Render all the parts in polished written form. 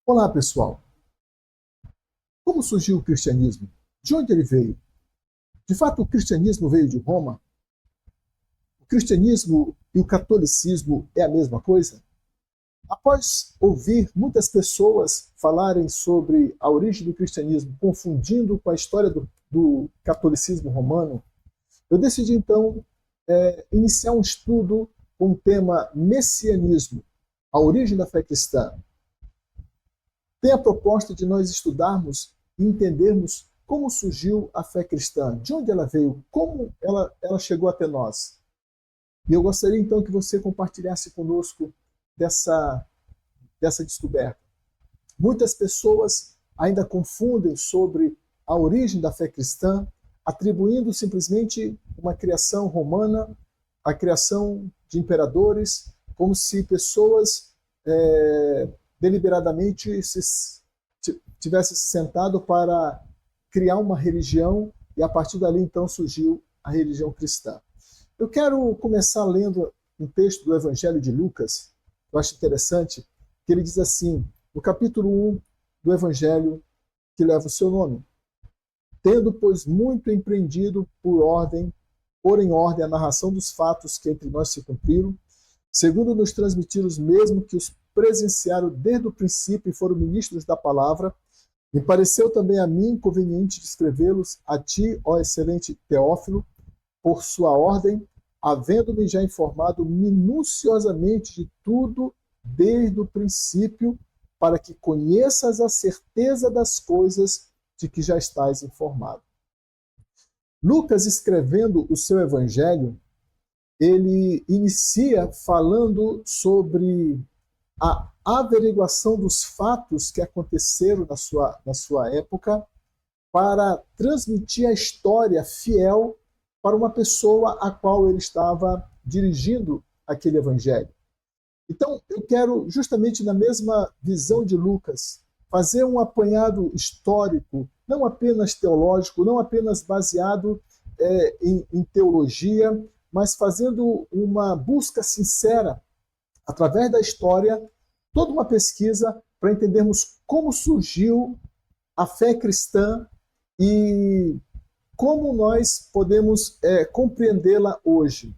Olá, pessoal. Como surgiu o cristianismo? De onde ele veio? De fato, o cristianismo veio de Roma? O cristianismo e o catolicismo é a mesma coisa? Após ouvir muitas pessoas falarem sobre a origem do cristianismo, confundindo com a história do catolicismo romano, eu decidi então iniciar um estudo com o tema messianismo, a origem da fé cristã. Tem a proposta de nós estudarmos e entendermos como surgiu a fé cristã, de onde ela veio, como ela chegou até nós. E eu gostaria então que você compartilhasse conosco dessa descoberta. Muitas pessoas ainda confundem sobre a origem da fé cristã, atribuindo simplesmente uma criação romana, a criação de imperadores, como se pessoas deliberadamente tivessem se sentado para criar uma religião e a partir dali então surgiu a religião cristã. Eu quero começar lendo um texto do Evangelho de Lucas, que eu acho interessante, que ele diz assim, no capítulo 1 do Evangelho que leva o seu nome: tendo, pois, muito empreendido pôr em ordem a narração dos fatos que entre nós se cumpriram, segundo nos transmitiram os mesmos que os presenciaram desde o princípio e foram ministros da palavra, me pareceu também a mim conveniente descrevê-los a ti, ó excelente Teófilo, por sua ordem, havendo-me já informado minuciosamente de tudo desde o princípio, para que conheças a certeza das coisas de que já estás informado. Lucas, escrevendo o seu evangelho, ele inicia falando sobre a averiguação dos fatos que aconteceram na sua época para transmitir a história fiel para uma pessoa a qual ele estava dirigindo aquele evangelho. Então, eu quero, justamente na mesma visão de Lucas, fazer um apanhado histórico, não apenas teológico, não apenas baseado em teologia, mas fazendo uma busca sincera, através da história, toda uma pesquisa para entendermos como surgiu a fé cristã e como nós podemos compreendê-la hoje.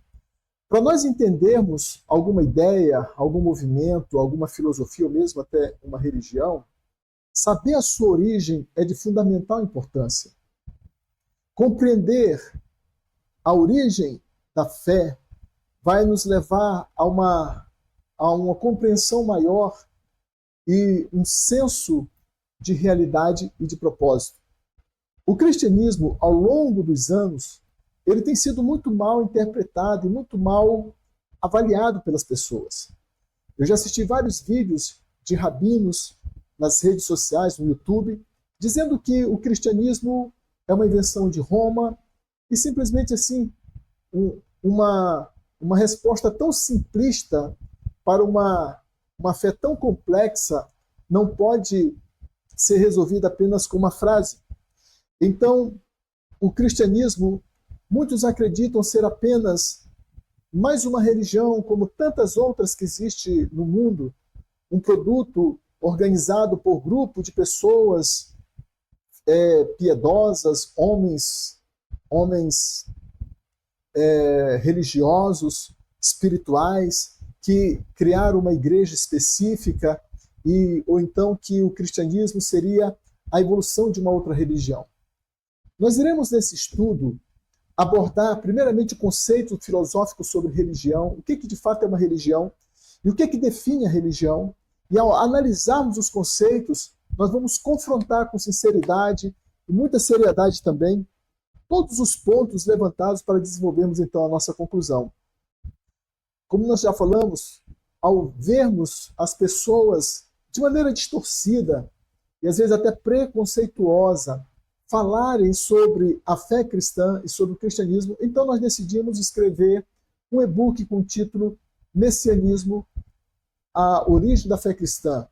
Para nós entendermos alguma ideia, algum movimento, alguma filosofia ou mesmo até uma religião, saber a sua origem é de fundamental importância. Compreender a origem da fé vai nos levar a uma compreensão maior e um senso de realidade e de propósito. O cristianismo, ao longo dos anos, ele tem sido muito mal interpretado e muito mal avaliado pelas pessoas. Eu já assisti vários vídeos de rabinos nas redes sociais, no YouTube, dizendo que o cristianismo é uma invenção de Roma e simplesmente assim uma resposta tão simplista para uma fé tão complexa não pode ser resolvida apenas com uma frase. Então, o cristianismo, muitos acreditam ser apenas mais uma religião, como tantas outras que existem no mundo, um produto organizado por grupo de pessoas piedosas, homens religiosos, espirituais, que criaram uma igreja específica, ou então que o cristianismo seria a evolução de uma outra religião. Nós iremos, nesse estudo, abordar primeiramente o conceito filosófico sobre religião, o que de fato é uma religião, e o que define a religião, e ao analisarmos os conceitos, nós vamos confrontar com sinceridade e muita seriedade também todos os pontos levantados para desenvolvermos então a nossa conclusão. Como nós já falamos, ao vermos as pessoas de maneira distorcida e às vezes até preconceituosa falarem sobre a fé cristã e sobre o cristianismo, então nós decidimos escrever um e-book com o título Messianismo, a origem da fé cristã.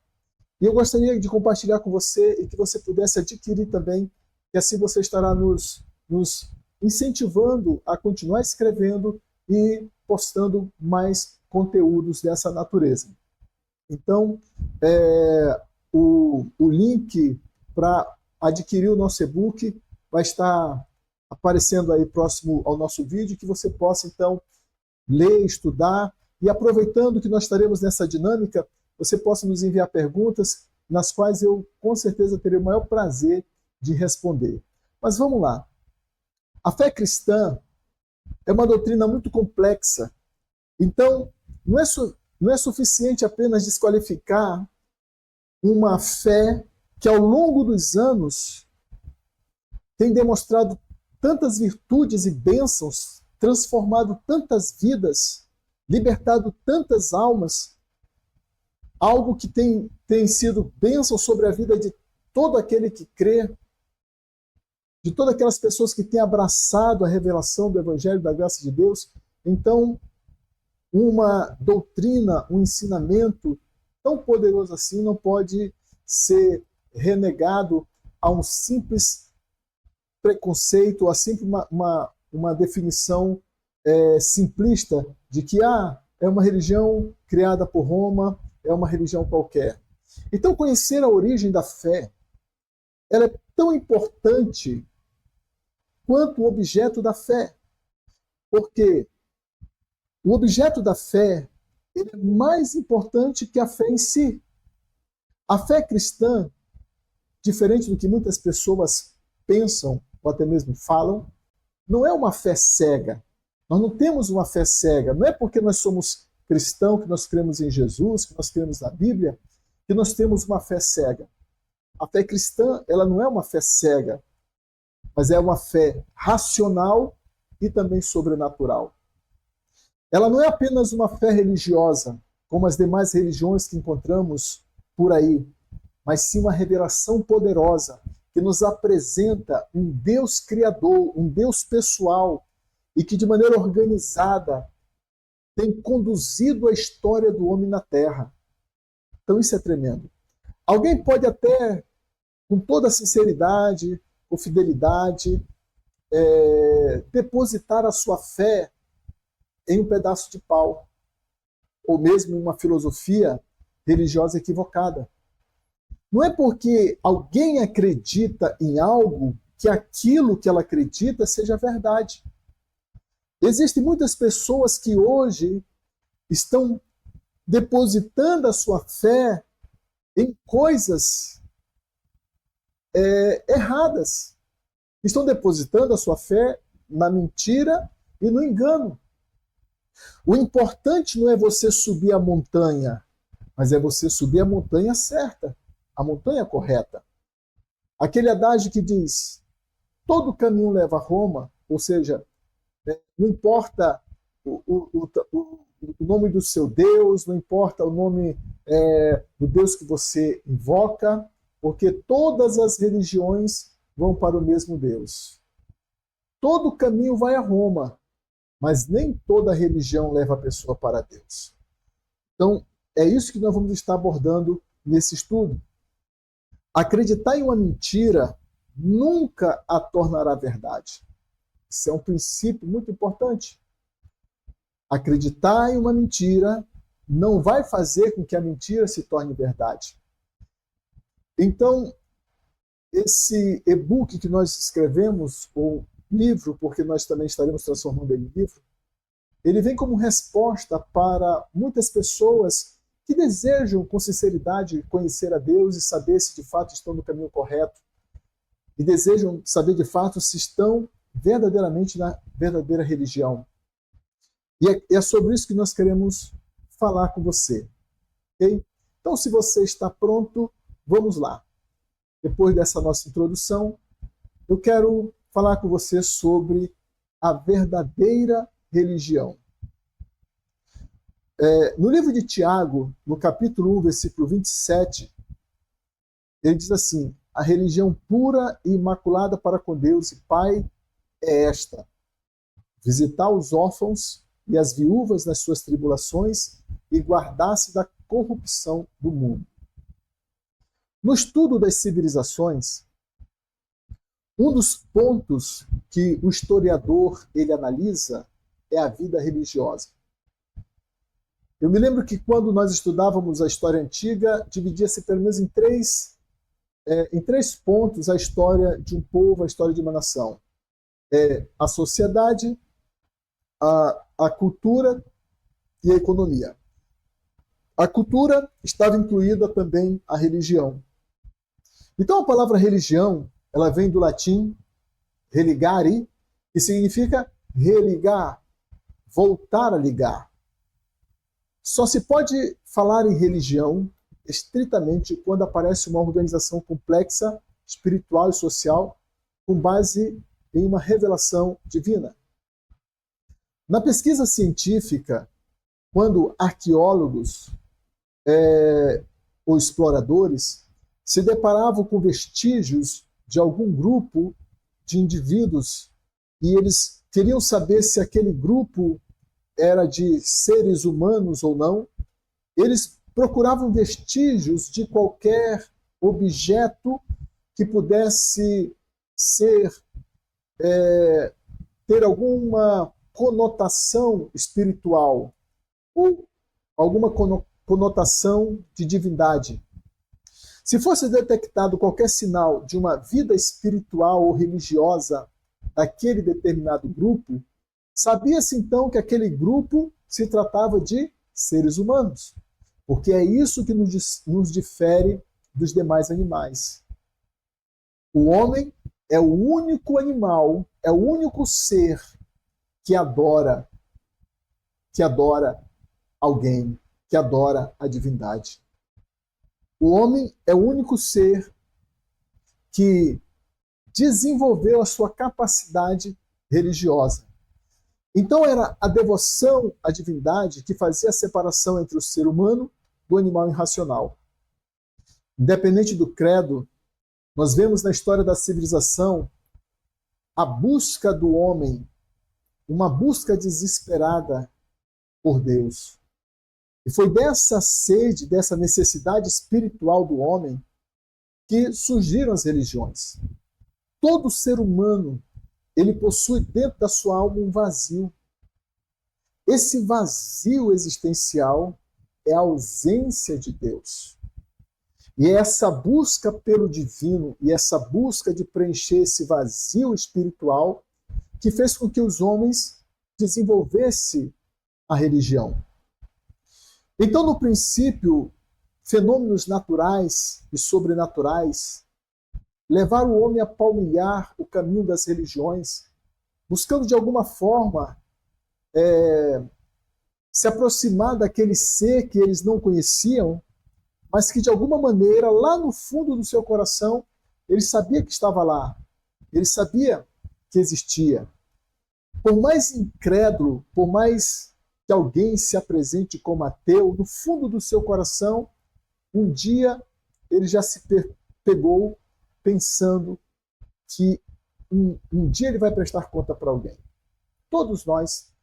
E eu gostaria de compartilhar com você e que você pudesse adquirir também, e assim você estará nos incentivando a continuar escrevendo e postando mais conteúdos dessa natureza. Então, o link para adquirir o nosso e-book vai estar aparecendo aí próximo ao nosso vídeo, que você possa, então, ler, estudar, e aproveitando que nós estaremos nessa dinâmica, você possa nos enviar perguntas, nas quais eu, com certeza, terei o maior prazer de responder. Mas vamos lá. A fé cristã é uma doutrina muito complexa. Então, não é suficiente apenas desqualificar uma fé que, ao longo dos anos, tem demonstrado tantas virtudes e bênçãos, transformado tantas vidas, libertado tantas almas, algo que tem sido bênção sobre a vida de todo aquele que crê, de todas aquelas pessoas que têm abraçado a revelação do Evangelho da graça de Deus. Então, uma doutrina, um ensinamento tão poderoso assim não pode ser renegado a um simples preconceito, a simples uma definição simplista de que é uma religião criada por Roma, é uma religião qualquer. Então, conhecer a origem da fé, ela é tão importante quanto o objeto da fé, porque o objeto da fé ele é mais importante que a fé em si. A fé cristã, diferente do que muitas pessoas pensam ou até mesmo falam, não é uma fé cega. Nós não temos uma fé cega. Não é porque nós somos cristãos, que nós cremos em Jesus, que nós cremos na Bíblia, que nós temos uma fé cega. A fé cristã, ela não é uma fé cega, mas é uma fé racional e também sobrenatural. Ela não é apenas uma fé religiosa, como as demais religiões que encontramos por aí, mas sim uma revelação poderosa que nos apresenta um Deus criador, um Deus pessoal e que de maneira organizada tem conduzido a história do homem na Terra. Então isso é tremendo. Alguém pode até, com toda sinceridade, com fidelidade, depositar a sua fé em um pedaço de pau, ou mesmo em uma filosofia religiosa equivocada. Não é porque alguém acredita em algo que aquilo que ela acredita seja verdade. Existem muitas pessoas que hoje estão depositando a sua fé em coisas erradas. Estão depositando a sua fé na mentira e no engano. O importante não é você subir a montanha, mas é você subir a montanha certa, a montanha correta. Aquele adágio que diz, todo caminho leva a Roma, ou seja, não importa o nome do seu Deus, não importa o nome do Deus que você invoca, porque todas as religiões vão para o mesmo Deus. Todo caminho vai a Roma, mas nem toda religião leva a pessoa para Deus. Então, é isso que nós vamos estar abordando nesse estudo. Acreditar em uma mentira nunca a tornará verdade. Isso é um princípio muito importante. Acreditar em uma mentira não vai fazer com que a mentira se torne verdade. Então, esse e-book que nós escrevemos, ou livro, porque nós também estaremos transformando ele em livro, ele vem como resposta para muitas pessoas que desejam com sinceridade conhecer a Deus e saber se de fato estão no caminho correto, e desejam saber de fato se estão verdadeiramente na verdadeira religião. E é sobre isso que nós queremos falar com você. Okay? Então, se você está pronto, vamos lá. Depois dessa nossa introdução, eu quero falar com você sobre a verdadeira religião. No livro de Tiago, no capítulo 1, versículo 27, ele diz assim, a religião pura e imaculada para com Deus e Pai é esta, visitar os órfãos e as viúvas nas suas tribulações e guardar-se da corrupção do mundo. No estudo das civilizações, um dos pontos que o historiador ele analisa é a vida religiosa. Eu me lembro que quando nós estudávamos a história antiga, dividia-se pelo menos em três pontos a história de um povo, a história de uma nação. A sociedade, a cultura e a economia. A cultura estava incluída também a religião. Então a palavra religião, ela vem do latim religare, que significa religar, voltar a ligar. Só se pode falar em religião estritamente quando aparece uma organização complexa, espiritual e social, com base em uma revelação divina. Na pesquisa científica, quando arqueólogos ou exploradores se deparavam com vestígios de algum grupo de indivíduos e eles queriam saber se aquele grupo era de seres humanos ou não, eles procuravam vestígios de qualquer objeto que pudesse ter alguma conotação espiritual ou alguma conotação de divindade. Se fosse detectado qualquer sinal de uma vida espiritual ou religiosa daquele determinado grupo, sabia-se então que aquele grupo se tratava de seres humanos, porque é isso que nos difere dos demais animais. O homem é o único animal, é o único ser que adora alguém, que adora a divindade. O homem é o único ser que desenvolveu a sua capacidade religiosa. Então era a devoção à divindade que fazia a separação entre o ser humano do animal irracional. Independente do credo, nós vemos na história da civilização a busca do homem, uma busca desesperada por Deus. E foi dessa sede, dessa necessidade espiritual do homem que surgiram as religiões. Todo ser humano, ele possui dentro da sua alma um vazio. Esse vazio existencial é a ausência de Deus. E é essa busca pelo divino e essa busca de preencher esse vazio espiritual que fez com que os homens desenvolvessem a religião. Então, no princípio, fenômenos naturais e sobrenaturais levaram o homem a palmilhar o caminho das religiões, buscando de alguma forma se aproximar daquele ser que eles não conheciam, mas que de alguma maneira, lá no fundo do seu coração, ele sabia que estava lá, ele sabia que existia. Por mais incrédulo, por mais que alguém se apresente como ateu, no fundo do seu coração, um dia ele já se pegou pensando que um dia ele vai prestar conta para alguém. Todos nós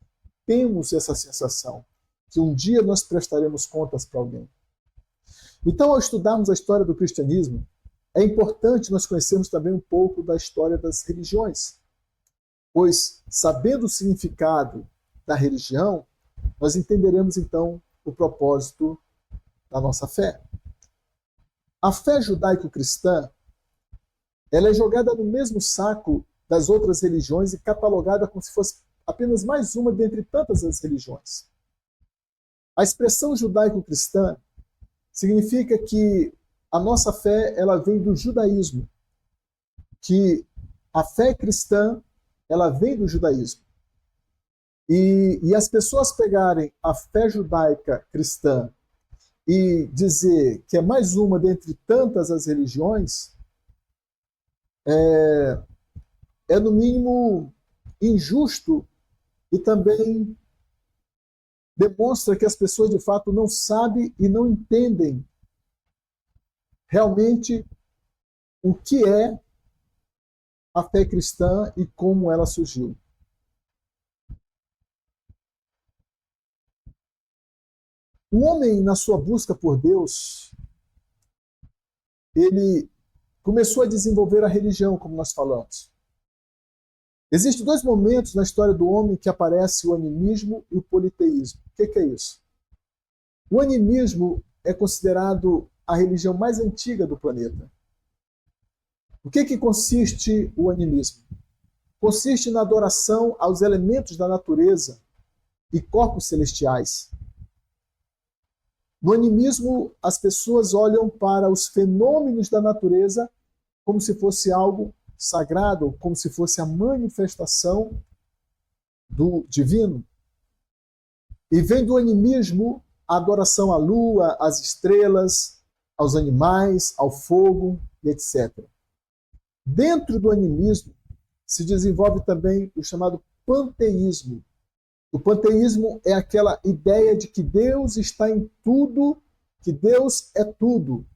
temos essa sensação, que um dia nós prestaremos contas para alguém. Então, ao estudarmos a história do cristianismo, é importante nós conhecermos também um pouco da história das religiões, pois, sabendo o significado da religião, nós entenderemos, então, o propósito da nossa fé. A fé judaico-cristã, ela é jogada no mesmo saco das outras religiões e catalogada como se fosse apenas mais uma dentre tantas as religiões. A expressão judaico-cristã significa que a nossa fé ela vem do judaísmo, que a fé cristã ela vem do judaísmo. E as pessoas pegarem a fé judaica cristã e dizer que é mais uma dentre tantas as religiões, é no mínimo injusto e também demonstra que as pessoas de fato não sabem e não entendem realmente o que é a fé cristã e como ela surgiu. O homem, na sua busca por Deus, ele começou a desenvolver a religião, como nós falamos. Existem dois momentos na história do homem que aparece o animismo e o politeísmo. O que é isso? O animismo é considerado a religião mais antiga do planeta. O que consiste o animismo? Consiste na adoração aos elementos da natureza e corpos celestiais. No animismo, as pessoas olham para os fenômenos da natureza como se fosse algo sagrado, como se fosse a manifestação do divino. E vem do animismo a adoração à lua, às estrelas, aos animais, ao fogo e etc. Dentro do animismo se desenvolve também o chamado panteísmo. O panteísmo é aquela ideia de que Deus está em tudo, que Deus é tudo.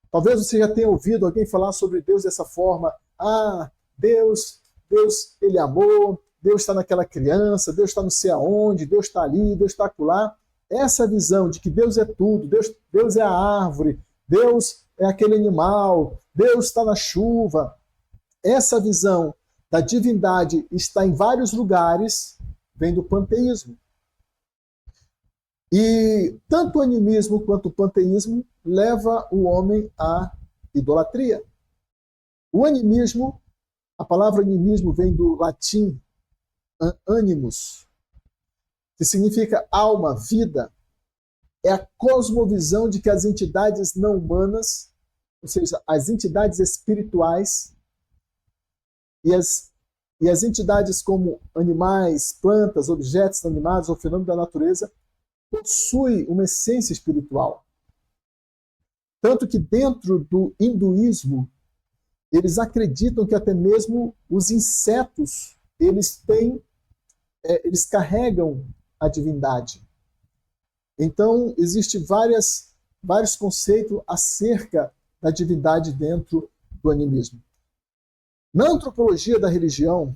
Talvez você já tenha ouvido alguém falar sobre Deus dessa forma. Ah, Deus, ele é amor, Deus está naquela criança, Deus está não sei aonde, Deus está ali, Deus está acolá. Essa visão de que Deus é tudo, Deus é a árvore, Deus é aquele animal, Deus está na chuva. Essa visão da divindade está em vários lugares, vem do panteísmo. E tanto o animismo quanto o panteísmo leva o homem à idolatria. O animismo, a palavra animismo vem do latim animus, que significa alma, vida. É a cosmovisão de que as entidades não humanas, ou seja, as entidades espirituais e as entidades como animais, plantas, objetos animados ou fenômenos da natureza possuem uma essência espiritual. Tanto que dentro do hinduísmo, eles acreditam que até mesmo os insetos, eles carregam a divindade. Então, existem vários conceitos acerca da divindade dentro do animismo. Na antropologia da religião,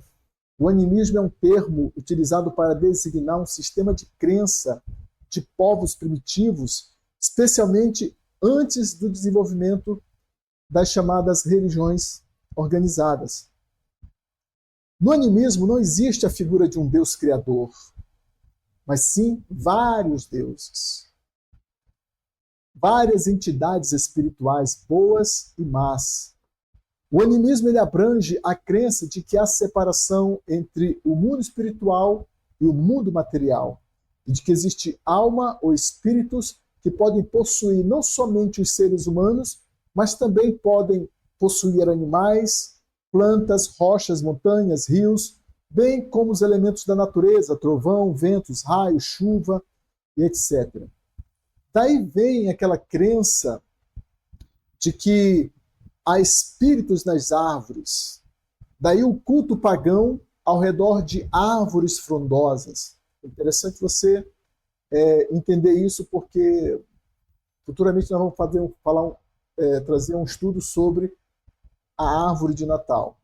o animismo é um termo utilizado para designar um sistema de crença de povos primitivos, especialmente antes do desenvolvimento das chamadas religiões organizadas. No animismo não existe a figura de um Deus criador, mas sim vários deuses. Várias entidades espirituais, boas e más. O animismo ele abrange a crença de que há separação entre o mundo espiritual e o mundo material, e de que existe alma ou espíritos que podem possuir não somente os seres humanos, mas também podem possuir animais, plantas, rochas, montanhas, rios, bem como os elementos da natureza, trovão, ventos, raios, chuva, e etc. Daí vem aquela crença de que há espíritos nas árvores. Daí o culto pagão ao redor de árvores frondosas. É interessante você entender isso, porque futuramente nós vamos trazer um estudo sobre a árvore de Natal.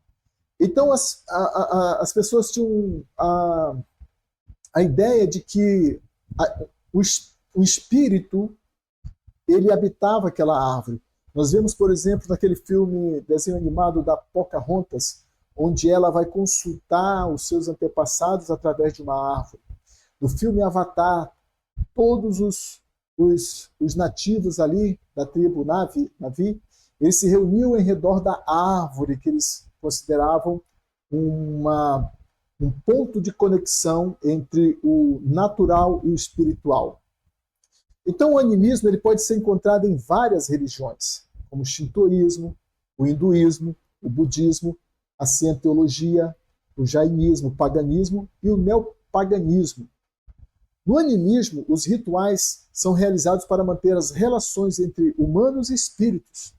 Então as pessoas tinham a ideia de que o espírito ele habitava aquela árvore. Nós vemos, por exemplo, naquele filme, desenho animado da Pocahontas, onde ela vai consultar os seus antepassados através de uma árvore. No filme Avatar, todos os nativos ali da tribo Navi, eles se reuniam em redor da árvore que eles consideravam um ponto de conexão entre o natural e o espiritual. Então o animismo ele pode ser encontrado em várias religiões, como o shintoísmo, o hinduísmo, o budismo, a cientologia, o jainismo, o paganismo e o neopaganismo. No animismo, os rituais são realizados para manter as relações entre humanos e espíritos.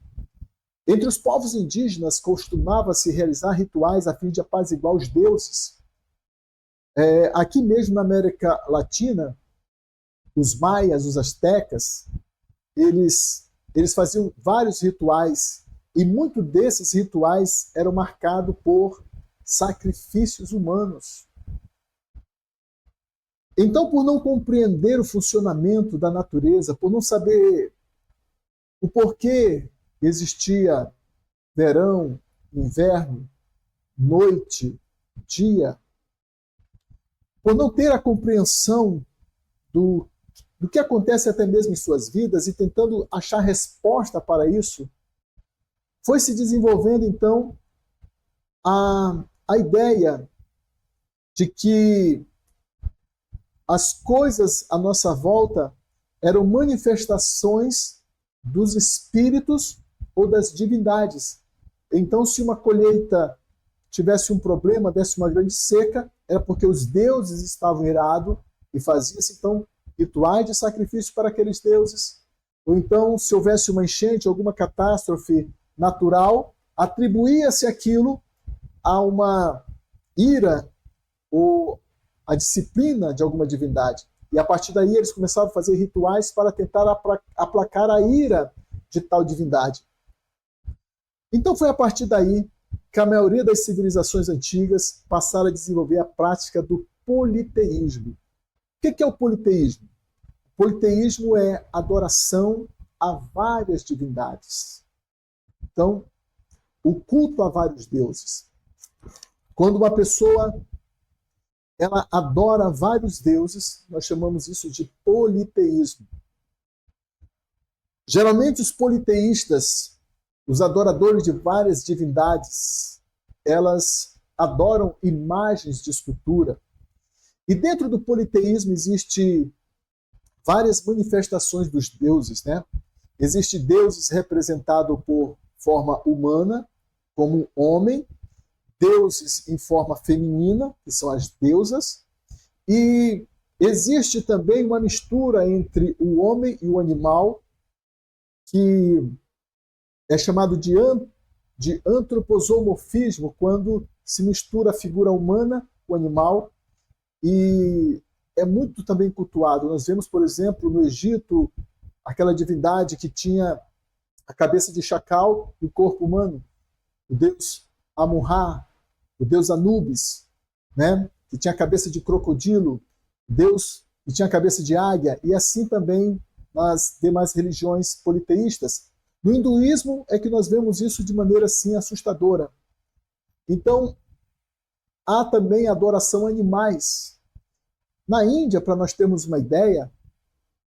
Entre os povos indígenas, costumava-se realizar rituais a fim de apaziguar os deuses. Aqui mesmo na América Latina, os maias, os astecas, eles faziam vários rituais, e muitos desses rituais eram marcados por sacrifícios humanos. Então, por não compreender o funcionamento da natureza, por não saber o porquê existia verão, inverno, noite, dia, por não ter a compreensão do que acontece até mesmo em suas vidas e tentando achar resposta para isso, foi se desenvolvendo, então, a ideia de que as coisas à nossa volta eram manifestações dos espíritos ou das divindades. Então, se uma colheita tivesse um problema, desse uma grande seca, era porque os deuses estavam irados e fazia-se, então, rituais de sacrifício para aqueles deuses. Ou então, se houvesse uma enchente, alguma catástrofe natural, atribuía-se aquilo a uma ira ou a disciplina de alguma divindade. E a partir daí eles começavam a fazer rituais para tentar aplacar a ira de tal divindade. Então foi a partir daí que a maioria das civilizações antigas passaram a desenvolver a prática do politeísmo. O que é o politeísmo? O politeísmo é adoração a várias divindades. Então, o culto a vários deuses. Quando uma pessoa ela adora vários deuses, nós chamamos isso de politeísmo. Geralmente os politeístas, os adoradores de várias divindades, elas adoram imagens de escultura. E dentro do politeísmo existe várias manifestações dos deuses, né? Existe deuses representados por forma humana, como homem, deuses em forma feminina, que são as deusas, e existe também uma mistura entre o homem e o animal, que é chamado de antroposomorfismo, quando se mistura a figura humana com o animal, e é muito também cultuado. Nós vemos, por exemplo, no Egito, aquela divindade que tinha a cabeça de chacal e o corpo humano, o deus Amun-Ra, o deus Anubis, né? Que tinha a cabeça de crocodilo, Deus que tinha a cabeça de águia, e assim também nas demais religiões politeístas. No hinduísmo é que nós vemos isso de maneira assim assustadora. Então, há também adoração a animais. Na Índia, para nós termos uma ideia,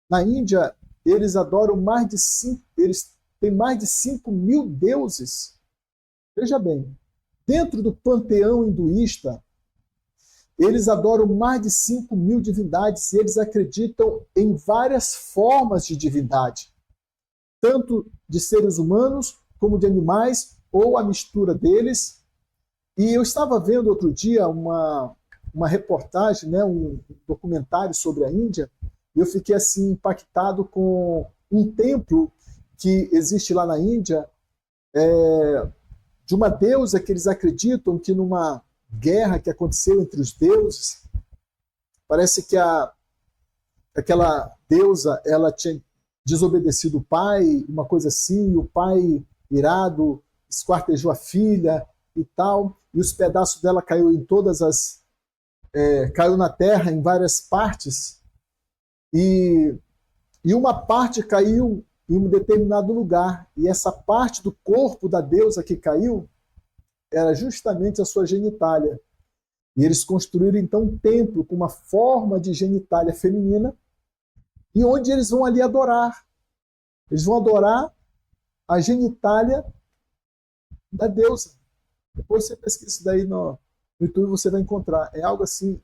na Índia eles adoram eles têm mais de 5.000 deuses. Veja bem, dentro do panteão hinduísta, eles adoram mais de 5.000 divindades e eles acreditam em várias formas de divindade, tanto de seres humanos como de animais, ou a mistura deles. E eu estava vendo outro dia uma reportagem, né, um documentário sobre a Índia, e eu fiquei assim impactado com um templo que existe lá na Índia, de uma deusa que eles acreditam que numa guerra que aconteceu entre os deuses, parece que aquela deusa ela tinha desobedecido o pai, uma coisa assim, e o pai, irado, esquartejou a filha e tal, e os pedaços dela caiu em caiu na terra em várias partes, e uma parte caiu em um determinado lugar, e essa parte do corpo da deusa que caiu era justamente a sua genitália. E eles construíram então um templo com uma forma de genitália feminina, e onde eles vão ali adorar. Eles vão adorar a genitália da deusa. Depois você pesquisa isso daí no YouTube, você vai encontrar. É algo assim,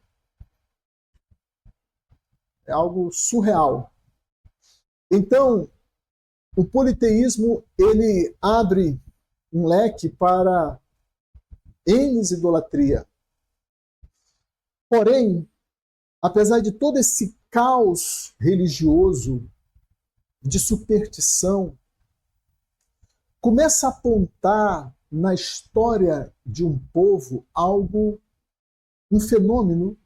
é algo surreal. Então, o politeísmo ele abre um leque para idolatria. Porém, apesar de todo esse caos religioso, de superstição, começa a apontar na história de um povo um fenômeno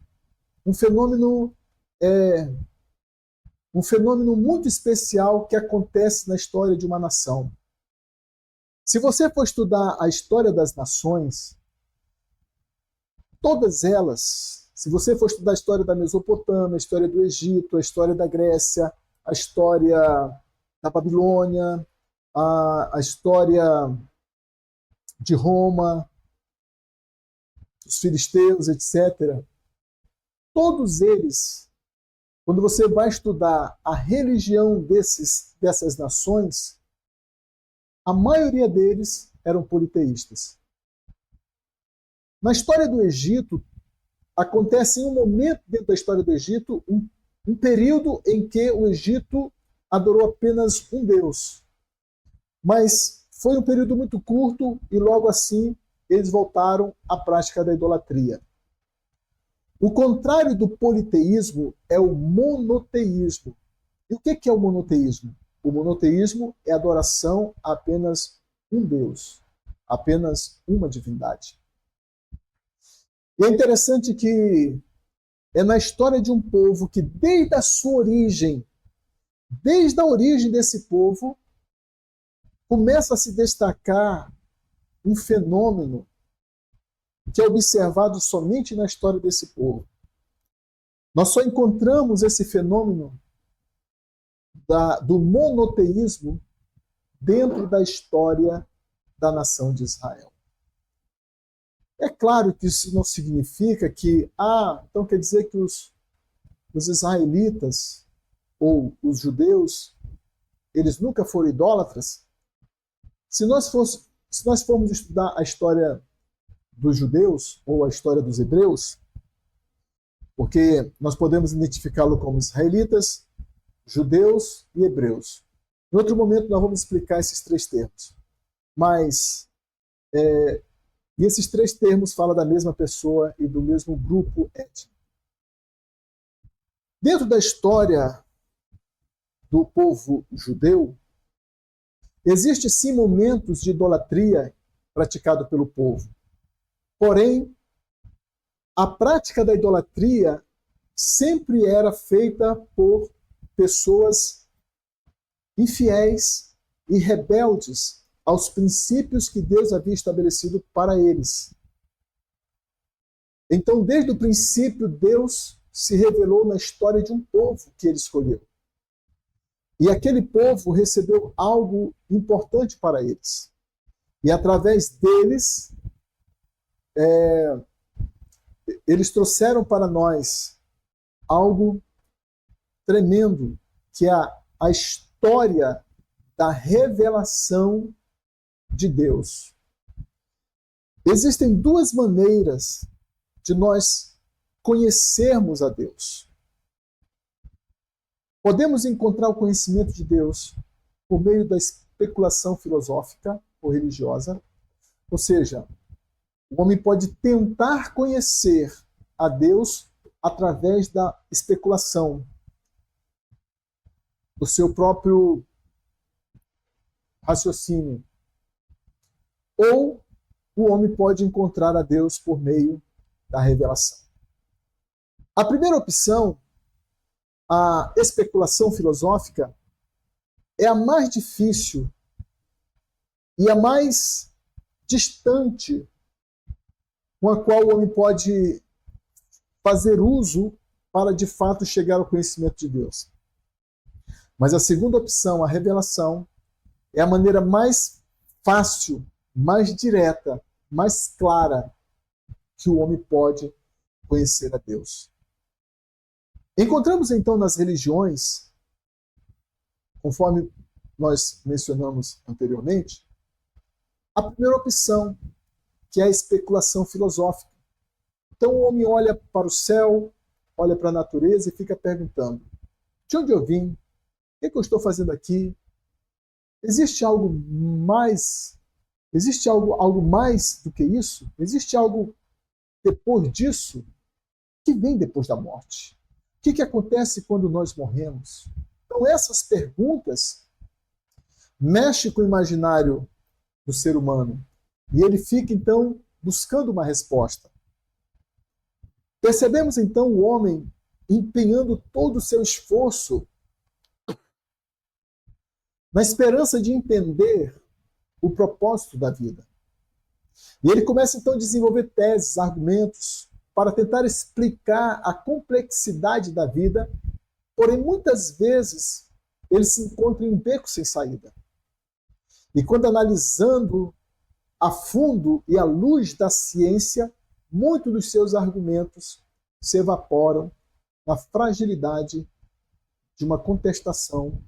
muito especial que acontece na história de uma nação. Se você for estudar a história das nações, todas elas, se você for estudar a história da Mesopotâmia, a história do Egito, a história da Grécia, a história da Babilônia, a história de Roma, os filisteus, etc., todos eles quando você vai estudar a religião dessas nações, a maioria deles eram politeístas. Na história do Egito, acontece em um momento dentro da história do Egito, um período em que o Egito adorou apenas um Deus. Mas foi um período muito curto e logo assim eles voltaram à prática da idolatria. O contrário do politeísmo é o monoteísmo. E o que é o monoteísmo? O monoteísmo é a adoração a apenas um Deus, apenas uma divindade. E é interessante que é na história de um povo que desde a sua origem, desde a origem desse povo, começa a se destacar um fenômeno que é observado somente na história desse povo. Nós só encontramos esse fenômeno do monoteísmo dentro da história da nação de Israel. É claro que isso não significa que, então quer dizer que os israelitas ou os judeus, eles nunca foram idólatras? Se nós formos estudar a história dos judeus ou a história dos hebreus, porque nós podemos identificá-lo como israelitas, judeus e hebreus. Em outro momento nós vamos explicar esses três termos. Mas e esses três termos falam da mesma pessoa e do mesmo grupo étnico. Dentro da história do povo judeu, existem sim momentos de idolatria praticado pelo povo. Porém, a prática da idolatria sempre era feita por pessoas infiéis e rebeldes aos princípios que Deus havia estabelecido para eles. Então, desde o princípio, Deus se revelou na história de um povo que ele escolheu. E aquele povo recebeu algo importante para eles. E através deles, eles trouxeram para nós algo tremendo, que é a história da revelação de Deus. Existem duas maneiras de nós conhecermos a Deus. Podemos encontrar o conhecimento de Deus por meio da especulação filosófica ou religiosa, ou seja, o homem pode tentar conhecer a Deus através da especulação, do seu próprio raciocínio. Ou o homem pode encontrar a Deus por meio da revelação. A primeira opção, a especulação filosófica, é a mais difícil e a mais distante com a qual o homem pode fazer uso para de fato chegar ao conhecimento de Deus. Mas a segunda opção, a revelação, é a maneira mais fácil, mais direta, mais clara que o homem pode conhecer a Deus. Encontramos então nas religiões, conforme nós mencionamos anteriormente, a primeira opção, que é a especulação filosófica. Então o homem olha para o céu, olha para a natureza e fica perguntando: de onde eu vim? O que eu estou fazendo aqui? Existe algo mais? Existe algo mais do que isso? Existe algo depois disso? O que vem depois da morte? O que acontece quando nós morremos? Então essas perguntas mexem com o imaginário do ser humano. E ele fica, então, buscando uma resposta. Percebemos, então, o homem empenhando todo o seu esforço na esperança de entender o propósito da vida. E ele começa, então, a desenvolver teses, argumentos, para tentar explicar a complexidade da vida, porém, muitas vezes, ele se encontra em um beco sem saída. E quando analisando a fundo e à luz da ciência, muitos dos seus argumentos se evaporam na fragilidade de uma contestação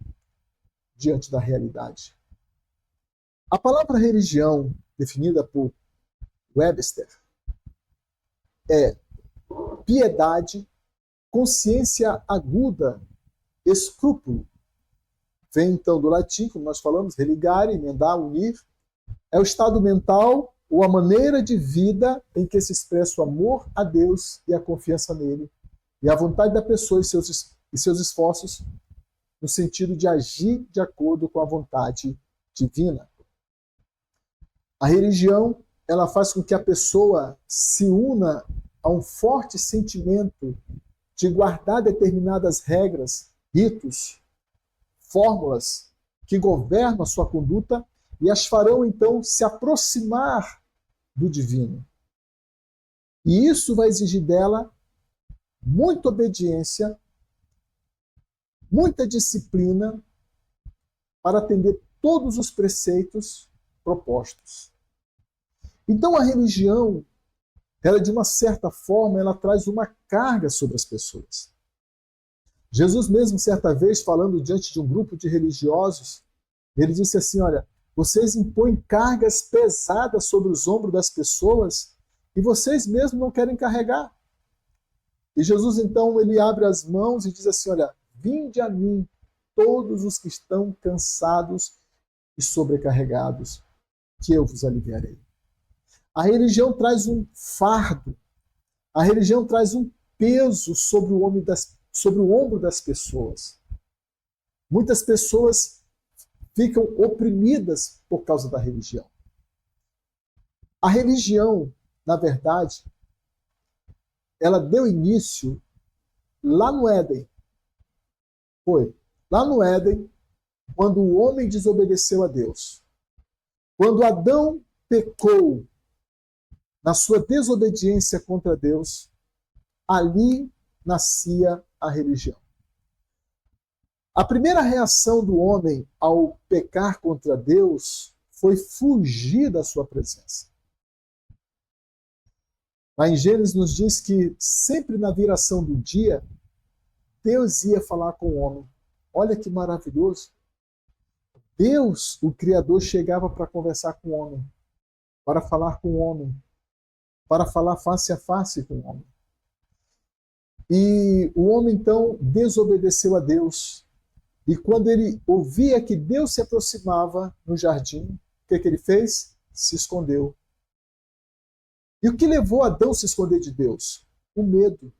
diante da realidade. A palavra religião, definida por Webster, é piedade, consciência aguda, escrúpulo. Vem então do latim, como nós falamos, religare, emendar, unir. É o estado mental ou a maneira de vida em que se expressa o amor a Deus e a confiança nele, e a vontade da pessoa e seus esforços no sentido de agir de acordo com a vontade divina. A religião, ela faz com que a pessoa se una a um forte sentimento de guardar determinadas regras, ritos, fórmulas que governam a sua conduta e as farão, então, se aproximar do divino. E isso vai exigir dela muita obediência, muita disciplina para atender todos os preceitos propostos. Então, a religião, ela, de uma certa forma, ela traz uma carga sobre as pessoas. Jesus mesmo, certa vez, falando diante de um grupo de religiosos, ele disse assim, olha, vocês impõem cargas pesadas sobre os ombros das pessoas e vocês mesmos não querem carregar. E Jesus, então, ele abre as mãos e diz assim, olha, vinde a mim, todos os que estão cansados e sobrecarregados, que eu vos aliviarei. A religião traz um fardo, a religião traz um peso sobre o ombro das pessoas. Muitas pessoas ficam oprimidas por causa da religião. A religião, na verdade, ela deu início lá no Éden. Foi lá no Éden, quando o homem desobedeceu a Deus. Quando Adão pecou na sua desobediência contra Deus, ali nascia a religião. A primeira reação do homem ao pecar contra Deus foi fugir da sua presença. Lá em Gênesis nos diz que sempre na viração do dia, Deus ia falar com o homem. Olha que maravilhoso. Deus, o Criador, chegava para conversar com o homem, para falar com o homem, para falar face a face com o homem. E o homem, então, desobedeceu a Deus. E quando ele ouvia que Deus se aproximava no jardim, o que ele fez? Se escondeu. E o que levou Adão a se esconder de Deus? O medo.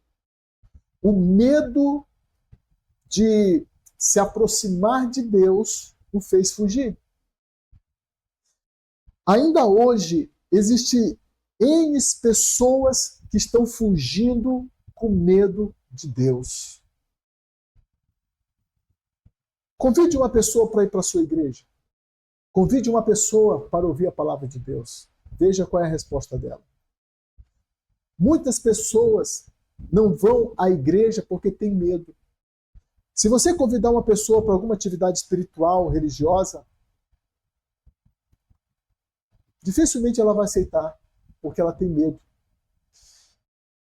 O medo de se aproximar de Deus o fez fugir. Ainda hoje, existem N pessoas que estão fugindo com medo de Deus. Convide uma pessoa para ir para a sua igreja. Convide uma pessoa para ouvir a palavra de Deus. Veja qual é a resposta dela. Muitas pessoas não vão à igreja porque têm medo. Se você convidar uma pessoa para alguma atividade espiritual, religiosa, dificilmente ela vai aceitar, porque ela tem medo.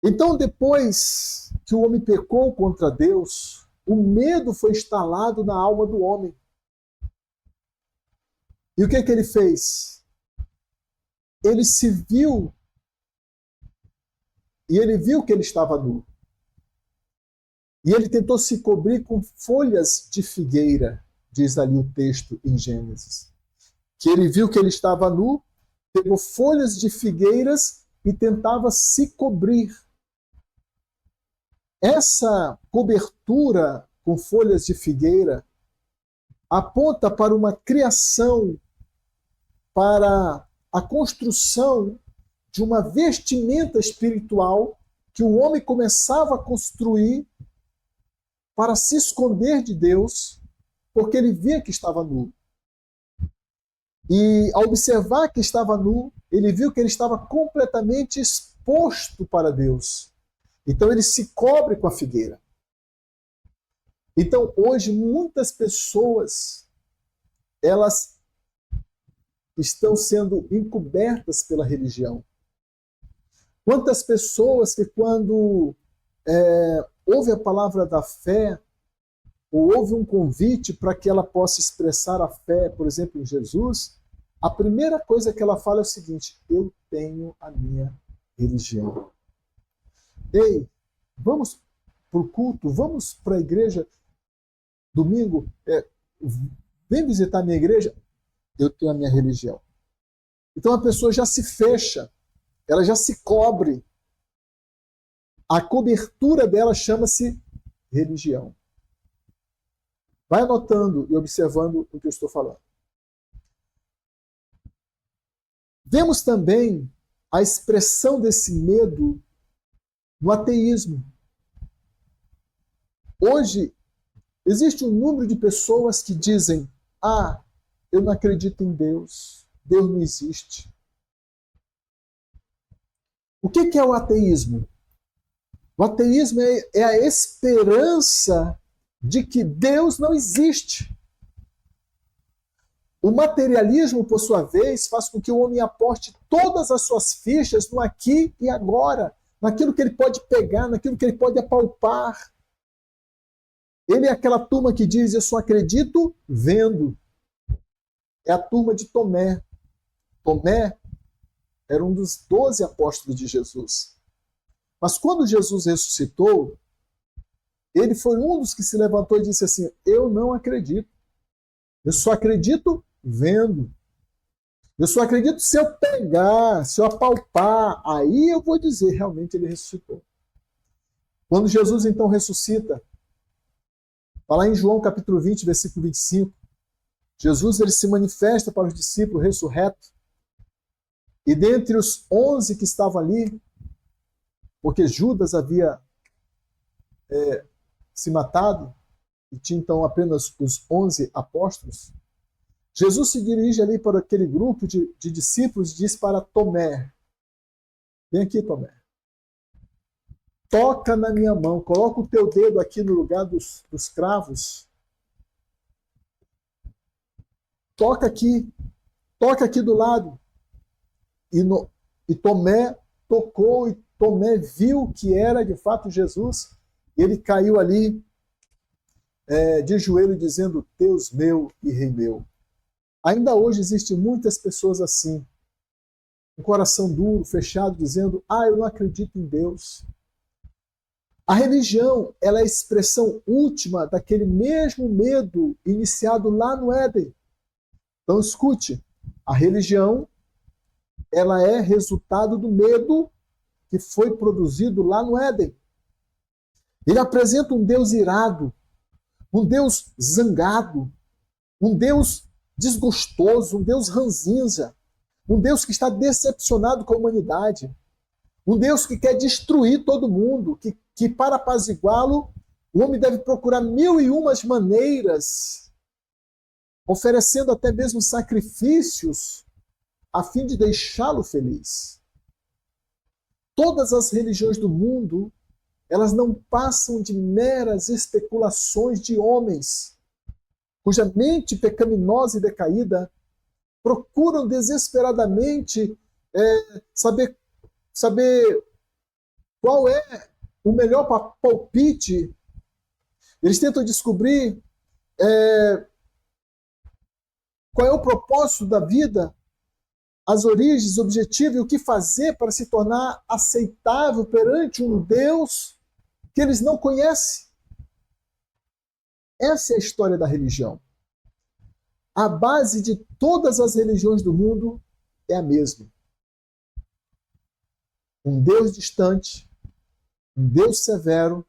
Então, depois que o homem pecou contra Deus, o medo foi instalado na alma do homem. E o que ele fez? Ele se viu, e ele viu que ele estava nu. E ele tentou se cobrir com folhas de figueira, diz ali o texto em Gênesis. Que ele viu que ele estava nu, pegou folhas de figueiras e tentava se cobrir. Essa cobertura com folhas de figueira aponta para uma criação, para a construção de uma vestimenta espiritual que o homem começava a construir para se esconder de Deus, porque ele via que estava nu. E ao observar que estava nu, ele viu que ele estava completamente exposto para Deus. Então ele se cobre com a figueira. Então hoje muitas pessoas, elas estão sendo encobertas pela religião. Quantas pessoas que quando ouve a palavra da fé, ou houve um convite para que ela possa expressar a fé, por exemplo, em Jesus, a primeira coisa que ela fala é o seguinte: eu tenho a minha religião. Ei, vamos para o culto, vamos para a igreja domingo, vem visitar a minha igreja, eu tenho a minha religião. Então a pessoa já se fecha, ela já se cobre. A cobertura dela chama-se religião. Vai anotando e observando o que eu estou falando. Vemos também a expressão desse medo no ateísmo. Hoje, existe um número de pessoas que dizem: ah, eu não acredito em Deus, Deus não existe. O que é o ateísmo? O ateísmo é a esperança de que Deus não existe. O materialismo, por sua vez, faz com que o homem aposte todas as suas fichas no aqui e agora, naquilo que ele pode pegar, naquilo que ele pode apalpar. Ele é aquela turma que diz: eu só acredito vendo. É a turma de Tomé. Tomé era um dos 12 apóstolos de Jesus. Mas quando Jesus ressuscitou, ele foi um dos que se levantou e disse assim: eu não acredito. Eu só acredito vendo. Eu só acredito se eu pegar, se eu apalpar. Aí eu vou dizer, realmente ele ressuscitou. Quando Jesus então ressuscita, está lá em João capítulo 20, versículo 25, Jesus ele se manifesta para os discípulos ressurreto. E dentre os 11 que estavam ali, porque Judas havia se matado, e tinha então apenas os 11 apóstolos, Jesus se dirige ali para aquele grupo de discípulos e diz para Tomé: vem aqui, Tomé. Toca na minha mão, coloca o teu dedo aqui no lugar dos cravos. Toca aqui do lado. E Tomé tocou, e Tomé viu que era de fato Jesus. E ele caiu ali de joelho dizendo: Deus meu e Rei meu. Ainda hoje existem muitas pessoas assim, um coração duro, fechado, dizendo: eu não acredito em Deus. A religião, ela é a expressão última daquele mesmo medo iniciado lá no Éden. Então escute, a religião, ela é resultado do medo que foi produzido lá no Éden. Ele apresenta um Deus irado, um Deus zangado, um Deus desgostoso, um Deus ranzinza, um Deus que está decepcionado com a humanidade, um Deus que quer destruir todo mundo, que para apaziguá-lo, o homem deve procurar 1001 maneiras, oferecendo até mesmo sacrifícios, a fim de deixá-lo feliz. Todas as religiões do mundo, elas não passam de meras especulações de homens, cuja mente pecaminosa e decaída procuram desesperadamente saber qual é o melhor palpite. Eles tentam descobrir qual é o propósito da vida, as origens, o objetivo e o que fazer para se tornar aceitável perante um Deus que eles não conhecem. Essa é a história da religião. A base de todas as religiões do mundo é a mesma. Um Deus distante, um Deus severo,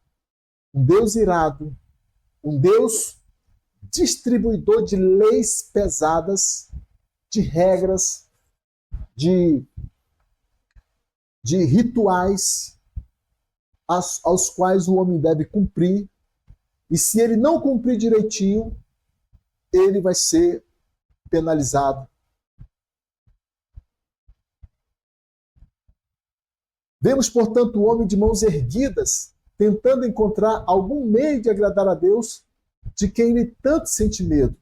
um Deus irado, um Deus distribuidor de leis pesadas, de regras, de rituais aos quais o homem deve cumprir. E se ele não cumprir direitinho, ele vai ser penalizado. Vemos, portanto, o homem de mãos erguidas, tentando encontrar algum meio de agradar a Deus, de quem ele tanto sente medo.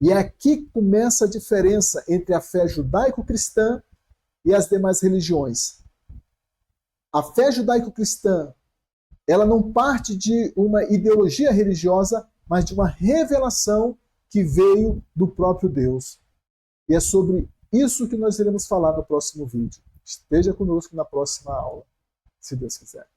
E é aqui que começa a diferença entre a fé judaico-cristã e as demais religiões. A fé judaico-cristã, ela não parte de uma ideologia religiosa mas de uma revelação que veio do próprio Deus. E é sobre isso que nós iremos falar no próximo vídeo. Esteja conosco na próxima aula, se Deus quiser.